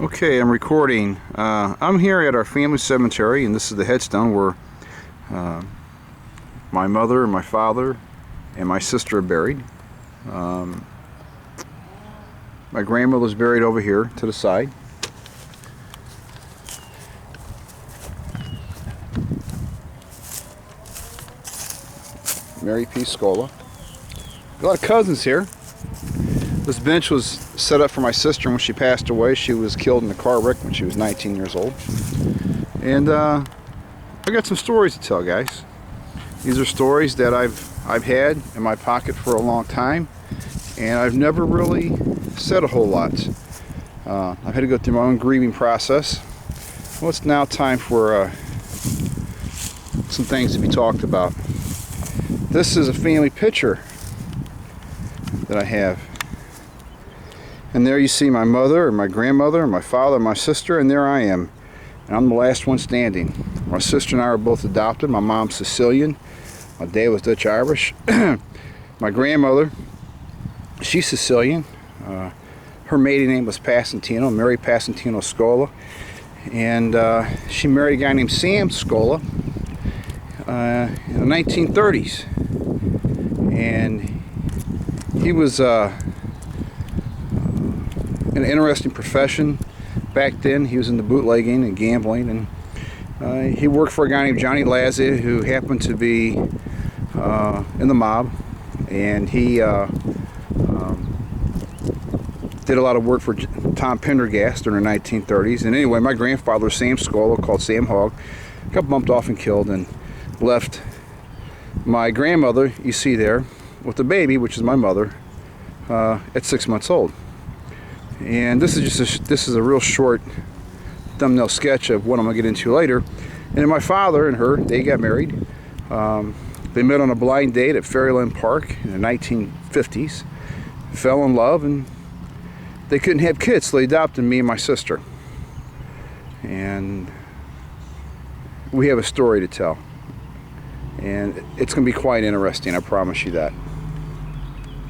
Okay, I'm recording. I'm here at our family cemetery, and this is the headstone where my mother and my father and my sister are buried. My grandmother's buried over here to the side. Mary P. Scola. A lot of cousins here. This bench was set up for my sister when she passed away. She was killed in a car wreck when she was 19 years old. And I got some stories to tell, guys. These are stories that I've had in my pocket for a long time, and I've never really said a whole lot. I've had to go through my own grieving process. Well, it's now time for some things to be talked about. This is a family picture that I have. And there you see my mother and my grandmother and my father and my sister, and there I am. And I'm the last one standing. My sister and I are both adopted. My mom's Sicilian. My dad was Dutch Irish. My grandmother, she's Sicilian. Her maiden name was Passantino, Mary Passantino Scola. And she married a guy named Sam Scola in the 1930s. And he was an interesting profession back then. He was into bootlegging and gambling, and he worked for a guy named Johnny Lazia, who happened to be in the mob, and he did a lot of work for Tom Pendergast during the 1930s. And anyway, my grandfather, Sam Scola, called Sam Hogg, got bumped off and killed, and left my grandmother, you see there, with the baby, which is my mother, at 6 months old. And this is just a real short thumbnail sketch of what I'm gonna get into later. And then my father and her, they got married. They met on a blind date at Fairyland Park in the 1950s, fell in love, and they couldn't have kids, so they adopted me and my sister. And we have a story to tell, and it's gonna be quite interesting, I promise you that.